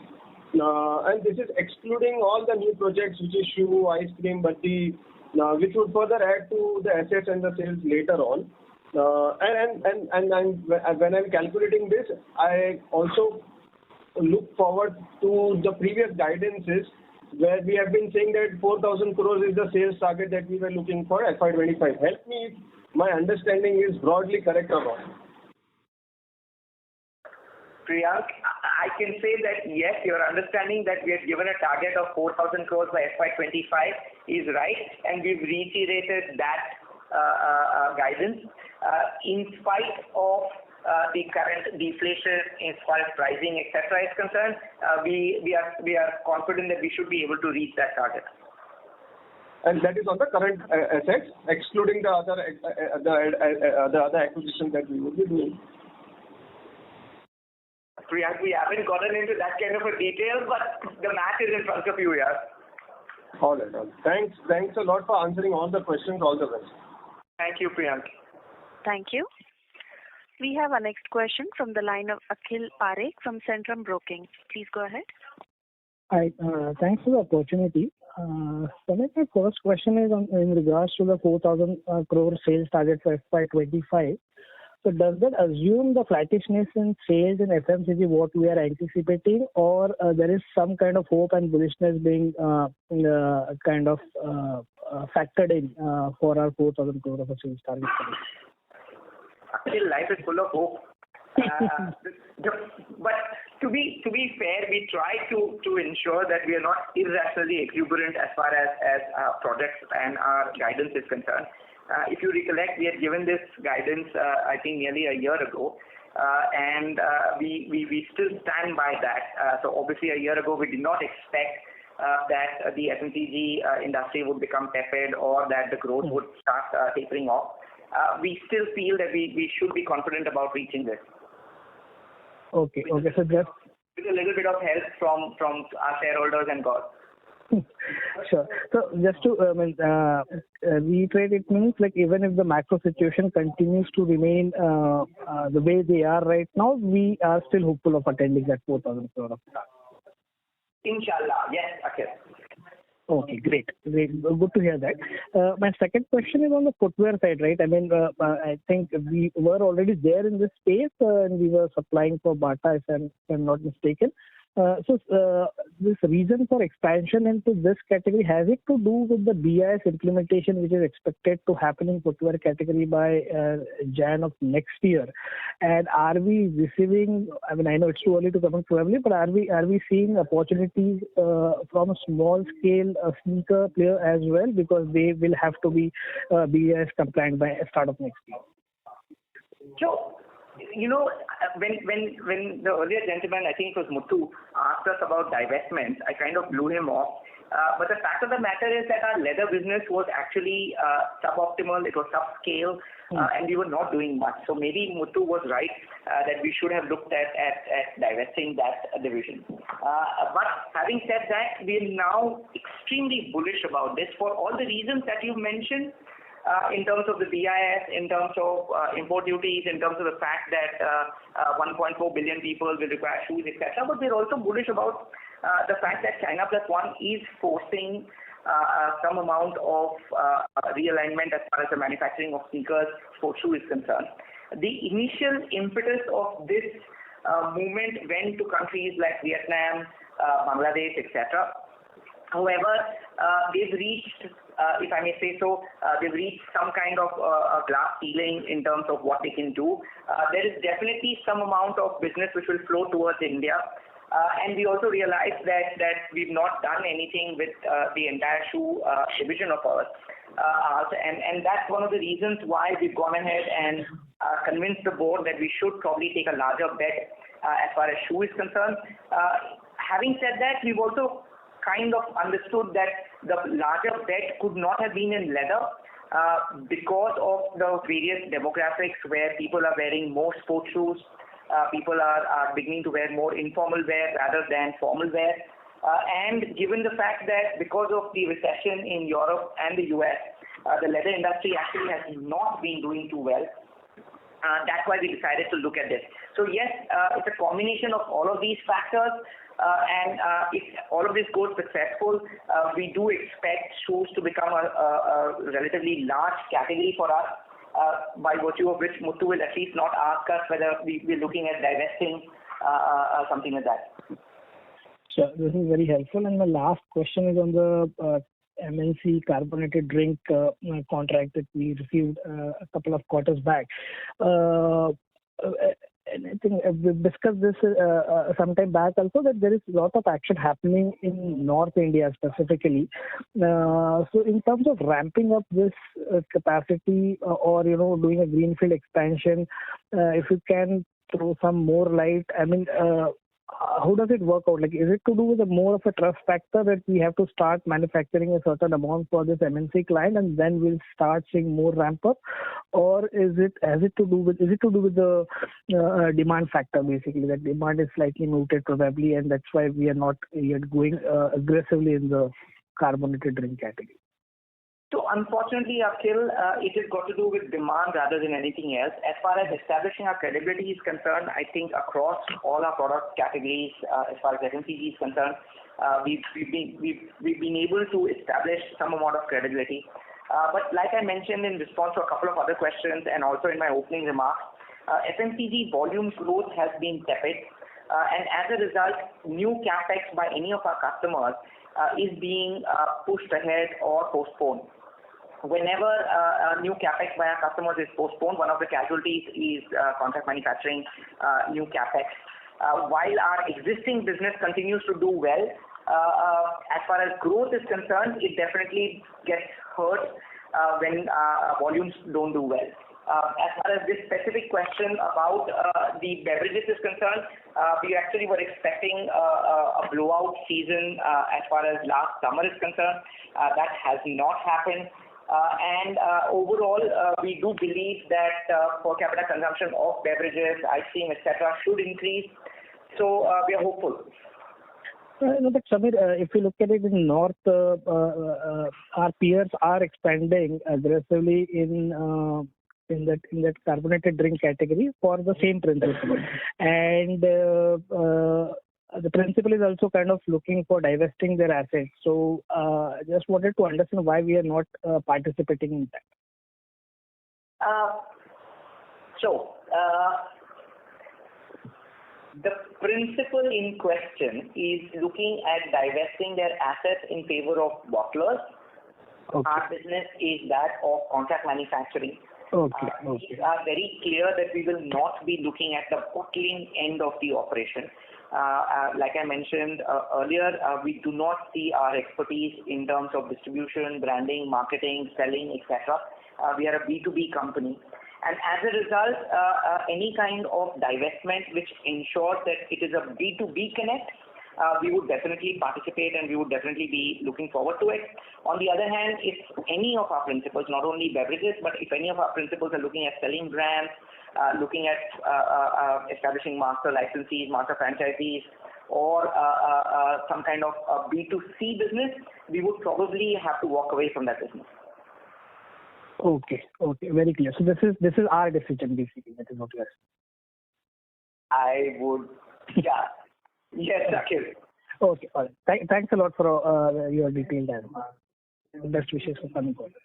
And this is excluding all the new projects, which is shoe, ice cream, batti, which would further add to the assets and the sales later on. And when I'm calculating this, I also look forward to the previous guidances where we have been saying that 4,000 crores is the sales target that we were looking for FY25. Help me if my understanding is broadly correct or wrong. Priyank, I can say that yes, your understanding that we have given a target of 4,000 crores by FY25 is right, and we've reiterated that guidance in spite of the current deflation as far as pricing, etc. is concerned. We are confident that we should be able to reach that target. And that is on the current assets, excluding the other acquisitions that we will be doing. Priyank, we haven't gotten into that kind of a detail, but the math is in front of you, yeah. All right. Thanks a lot for answering all the questions. All the best. Thank you, Priyank. Thank you. We have our next question from the line of Akhil Parekh from Centrum Broking. Please go ahead. Hi, thanks for the opportunity. So my first question is in regards to the 4,000 crore sales target for FY25. So does that assume the flattishness in sales in FMCG what we are anticipating, or there is some kind of hope and bullishness being kind of factored in for our 4,000 crore of a sales target? Still, life is full of hope. But to be fair, we try to ensure that we are not irrationally exuberant as far as our projects and our guidance is concerned. If you recollect, we had given this guidance, I think, nearly a year ago, and we still stand by that. So obviously, a year ago, we did not expect that the FMCG industry would become tepid or that the growth would start tapering off. We still feel that we should be confident about reaching this. Okay. So just with a little bit of help from our shareholders and God. Sure. So just to reiterate, it means like even if the macro situation continues to remain the way they are right now, we are still hopeful of attending that 4,000 crore of target. Inshallah, yes, okay. Okay, great. Good to hear that. My second question is on the footwear side, right? I mean, I think we were already there in this space and we were supplying for Bata, if I'm not mistaken. So this reason for expansion into this category, has it to do with the BIS implementation which is expected to happen in footwear category by Jan of next year? And are we receiving, I mean, I know it's too early to comment probably, but are we seeing opportunities from a small scale sneaker player as well, because they will have to be BIS compliant by start of next year? So, you know, when the earlier gentleman, I think it was Muthu, asked us about divestment, I kind of blew him off. But the fact of the matter is that our leather business was actually suboptimal, it was subscale, and we were not doing much. So maybe Muthu was right that we should have looked at divesting that division. But having said that, we are now extremely bullish about this for all the reasons that you mentioned. In terms of the BIS, in terms of import duties, in terms of the fact that 1.4 billion people will require shoes, etc. But we're also bullish about the fact that China Plus One is forcing some amount of realignment as far as the manufacturing of sneakers, sports shoe is concerned. The initial impetus of this movement went to countries like Vietnam, Bangladesh, etc. However, they've reached, if I may say so, they've reached some kind of a glass ceiling in terms of what they can do. There is definitely some amount of business which will flow towards India. And we also realize that we've not done anything with the entire shoe division of ours. And that's one of the reasons why we've gone ahead and convinced the board that we should probably take a larger bet as far as shoe is concerned. Having said that, we've also kind of understood that the larger bet could not have been in leather because of the various demographics where people are wearing more sports shoes, people are beginning to wear more informal wear rather than formal wear, and given the fact that because of the recession in Europe and the US, the leather industry actually has not been doing too well. That's why we decided to look at this. So yes, it's a combination of all of these factors. And if all of this goes successful, we do expect shoes to become a relatively large category for us, by virtue of which Muthu will at least not ask us whether we're looking at divesting something like that. Sure, this is very helpful. And the last question is on the MNC carbonated drink contract that we received a couple of quarters back. And I think we've discussed this some time back also, that there is a lot of action happening in North India specifically. So in terms of ramping up this capacity or, doing a greenfield expansion, if you can throw some more light, I mean, how does it work out? Like, is it to do with more of a trust factor that we have to start manufacturing a certain amount for this MNC client and then we'll start seeing more ramp up, or is it to do with the demand factor, basically that demand is slightly muted probably, and that's why we are not yet going aggressively in the carbonated drink category? So unfortunately, Akhil, it has got to do with demand rather than anything else. As far as establishing our credibility is concerned, I think across all our product categories, as far as FMCG is concerned, we've been able to establish some amount of credibility. But like I mentioned in response to a couple of other questions and also in my opening remarks, FMCG volume growth has been tepid, and as a result, new capex by any of our customers is being pushed ahead or postponed. Whenever new capex by our customers is postponed, one of the casualties is contract manufacturing new capex. While our existing business continues to do well, as far as growth is concerned, it definitely gets hurt when volumes don't do well. As far as this specific question about the beverages is concerned, we actually were expecting a blowout season as far as last summer is concerned. That has not happened. And overall, we do believe that per capita consumption of beverages, ice cream, etc. should increase. So we are hopeful. No, but Samir, if you look at it in North, our peers are expanding aggressively in that carbonated drink category for the same principle. And the principle is also kind of looking for divesting their assets. So just wanted to understand why we are not participating in that. The principle in question is looking at divesting their assets in favor of bottlers. Okay. Our business is that of contract manufacturing. Okay. We are very clear that we will not be looking at the bottling end of the operation. Like I mentioned earlier, we do not see our expertise in terms of distribution, branding, marketing, selling, etc. We are a B2B company. And as a result, any kind of divestment which ensures that it is a B2B connect we would definitely participate and we would definitely be looking forward to it. On the other hand, if any of our principals, not only beverages, but if any of our principals are looking at selling brands, looking at establishing master licensees, master franchisees, or some kind of B2C business, we would probably have to walk away from that business. Okay, very clear. So this is our decision basically. That is what you are saying. I would, yeah, yes, Akhil. Okay, all right. Thanks a lot for your detailed answer. Best wishes for coming quarters.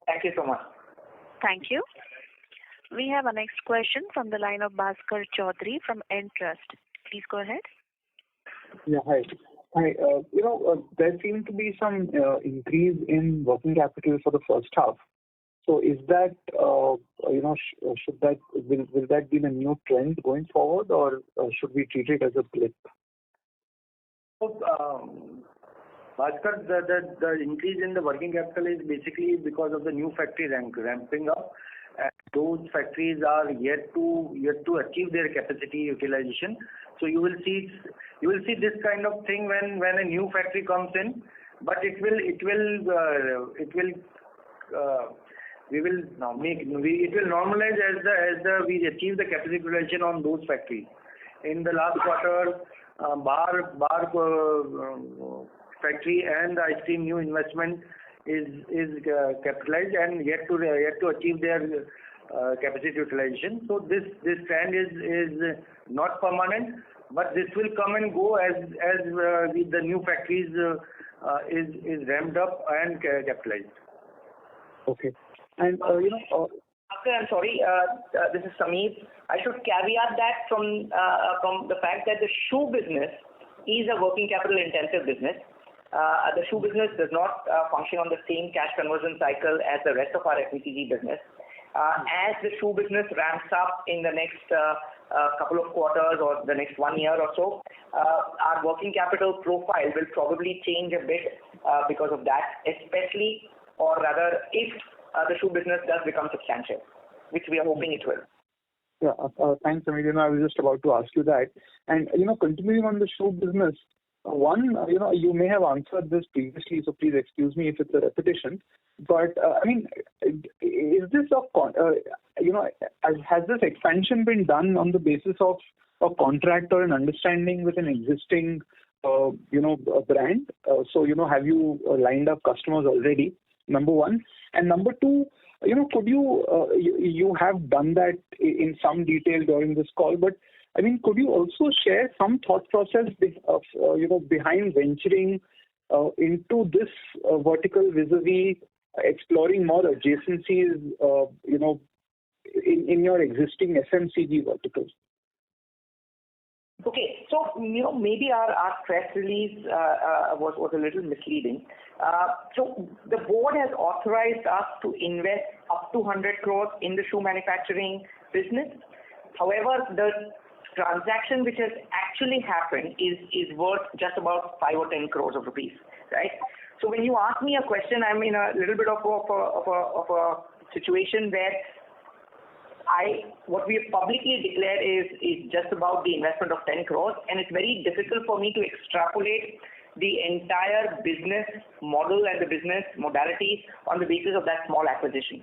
Thank you so much. Thank you. We have a next question from the line of Bhaskar Chaudhary from Entrust. Please go ahead. Yeah, hi. There seemed to be some increase in working capital for the first half. So is that, will that be the new trend going forward, or should we treat it as a blip? So, Bhaskar, the increase in the working capital is basically because of the new factory ramping up. And those factories are yet to achieve their capacity utilization. So you will see this kind of thing when a new factory comes in, but it will normalize as we achieve the capacity utilization on those factories. In the last quarter, bar factory and the ice cream new investment is capitalized and yet to achieve their capacity utilization. So this trend is not permanent, but this will come and go as the new factories is ramped up and capitalized. Okay. And I'm sorry, this is Sameer. I should caveat that from the fact that the shoe business is a working capital intensive business. The shoe business does not function on the same cash conversion cycle as the rest of our FMCG business. As the shoe business ramps up in the next couple of quarters or the next 1 year or so, our working capital profile will probably change a bit because of that, especially, or rather, if the shoe business does become substantial, which we are hoping it will. Yeah, thanks, Sameer. I was just about to ask you that. And, continuing on the shoe business, one, you may have answered this previously, so please excuse me if it's a repetition. But, is this has this expansion been done on the basis of a contract or an understanding with an existing, brand? So, have you lined up customers already? Number one. And number two, could you have done that in some detail during this call, but could you also share some thought process behind venturing into this vertical vis-a-vis exploring more adjacencies, in your existing FMCG verticals? Okay, so maybe our press release was a little misleading. So the board has authorized us to invest up to 100 crores in the shoe manufacturing business. However, the transaction which has actually happened is worth just about 5 or 10 crores of rupees, right? So when you ask me a question, I'm in a little bit of a situation where what we have publicly declared is just about the investment of 10 crores, and it's very difficult for me to extrapolate the entire business model and the business modalities on the basis of that small acquisition.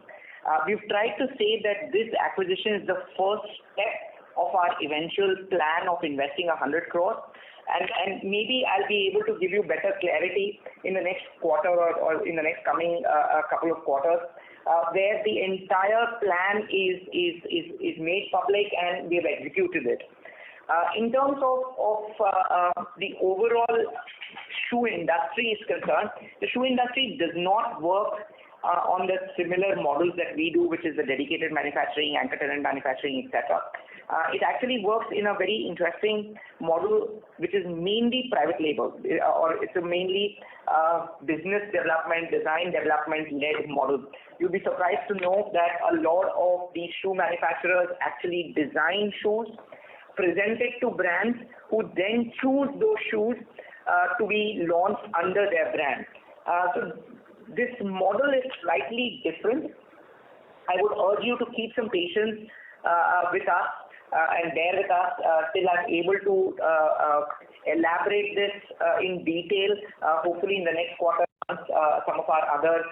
We've tried to say that this acquisition is the first step of our eventual plan of investing 100 crores, and maybe I'll be able to give you better clarity in the next quarter or in the next coming couple of quarters, where the entire plan is made public and we have executed it. In terms of the overall shoe industry is concerned, the shoe industry does not work on the similar models that we do, which is the dedicated manufacturing, anchor tenant manufacturing, etc. It actually works in a very interesting model, which is mainly private label, or it's a mainly business development, design development led model. You'll be surprised to know that a lot of these shoe manufacturers actually design shoes, present it to brands who then choose those shoes to be launched under their brand. So this model is slightly different. I would urge you to keep some patience with us. and bear with us till I'm able to elaborate this in detail, hopefully in the next quarter once some of our other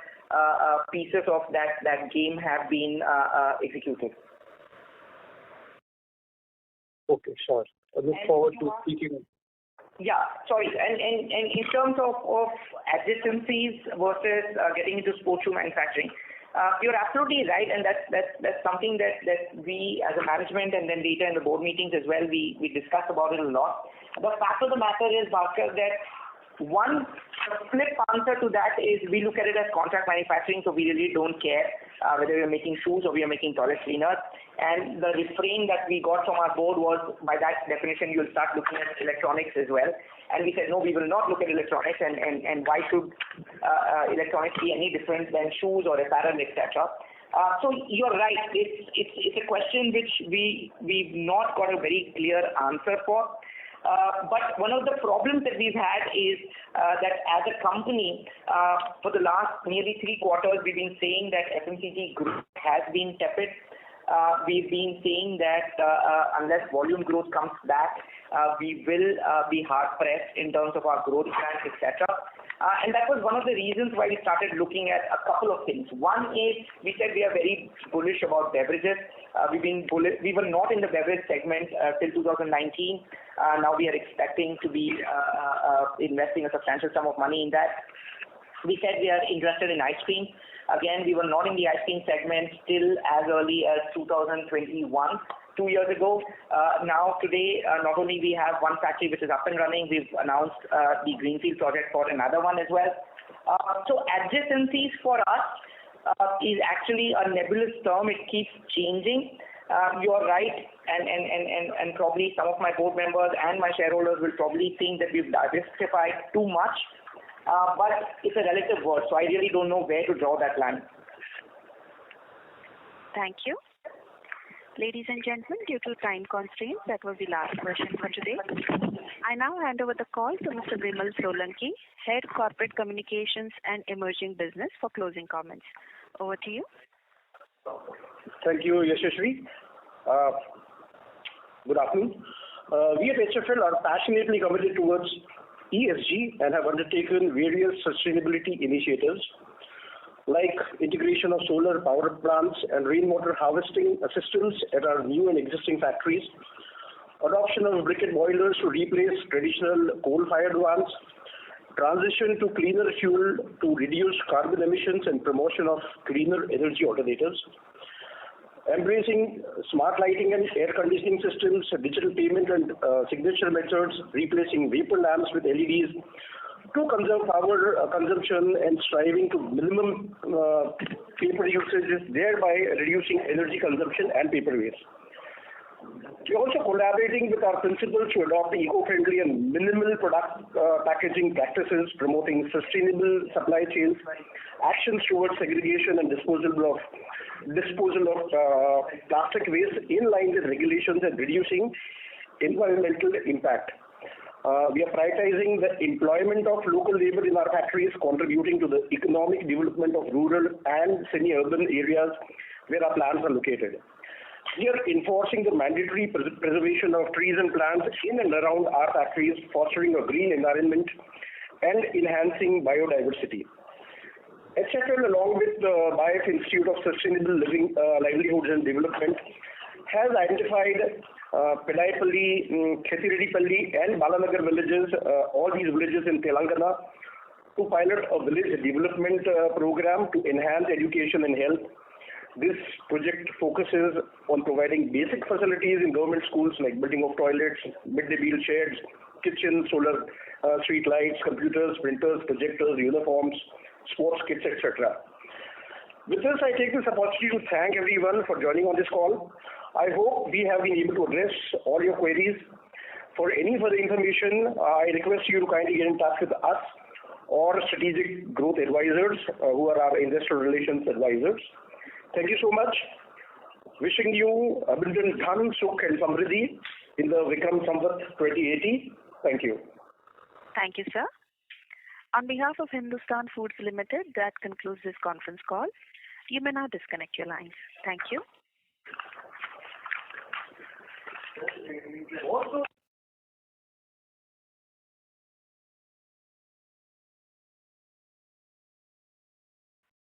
pieces of that game have been executed. Okay, sure. I look forward to speaking. Yeah, sorry. And in terms of adjacencies versus getting into sports shoe manufacturing, you're absolutely right, and that's something that we as a management and then later in the board meetings as well, we discuss about it a lot. The fact of the matter is, Bhaskar, that one flip answer to that is we look at it as contract manufacturing, so we really don't care whether we are making shoes or we are making toilet cleaners. And the refrain that we got from our board was, by that definition, you'll start looking at electronics as well. And we said, no, we will not look at electronics, and why should electronics be any different than shoes or apparel, etc. So you're right. It's a question which we've not got a very clear answer for. But one of the problems that we've had is that as a company, for the last nearly 3 quarters, we've been saying that FMCG growth has been tepid. We've been saying that unless volume growth comes back, we will be hard-pressed in terms of our growth plans, etc. And that was one of the reasons why we started looking at a couple of things. One is we said we are very bullish about beverages. We were not in the beverage segment till 2019. Now we are expecting to be investing a substantial sum of money in that. We said we are interested in ice cream. Again, we were not in the ice cream segment till as early as 2021. 2 years ago. Now today, not only we have one factory which is up and running, we've announced the greenfield project for another one as well. So adjacencies for us is actually a nebulous term. It keeps changing. You're right, and probably some of my board members and my shareholders will probably think that we've diversified too much, but it's a relative word, so I really don't know where to draw that line. Thank you. Ladies and gentlemen, due to time constraints, that was the last question for today. I now hand over the call to Mr. Vimal Solanki, Head Corporate Communications and Emerging Business, for closing comments. Over to you. Thank you, Yashashree. Good afternoon. We at HFL are passionately committed towards ESG and have undertaken various sustainability initiatives like integration of solar power plants and rainwater harvesting systems at our new and existing factories, adoption of briquette boilers to replace traditional coal-fired ones, transition to cleaner fuel to reduce carbon emissions and promotion of cleaner energy alternatives, embracing smart lighting and air conditioning systems, digital payment and signature methods, replacing vapor lamps with LEDs, to conserve power consumption and striving to minimum paper usage, thereby reducing energy consumption and paper waste. We are also collaborating with our principals to adopt eco-friendly and minimal product packaging practices, promoting sustainable supply chains, actions towards segregation and disposal of plastic waste in line with regulations and reducing environmental impact. We are prioritizing the employment of local labor in our factories, contributing to the economic development of rural and semi-urban areas where our plants are located. We are enforcing the mandatory preservation of trees and plants in and around our factories, fostering a green environment and enhancing biodiversity. HFL, along with the Bias Institute of Sustainable Livelihoods and Development, has identified Pedaipalli, Khetiredipalli and Balanagar villages, all these villages in Telangana, to pilot a village development program to enhance education and health. This project focuses on providing basic facilities in government schools like building of toilets, midday meal sheds, kitchens, solar street lights, computers, printers, projectors, uniforms, sports kits, etc. With this, I take this opportunity to thank everyone for joining on this call. I hope we have been able to address all your queries. For any further information, I request you to kindly get in touch with us or Strategic Growth Advisors, who are our investor relations advisors. Thank you so much. Wishing you abundant dhan, sukh and samriddhi in the Vikram Samvat 2080. Thank you. Thank you, sir. On behalf of Hindustan Foods Limited, that concludes this conference call. You may now disconnect your lines. Thank you.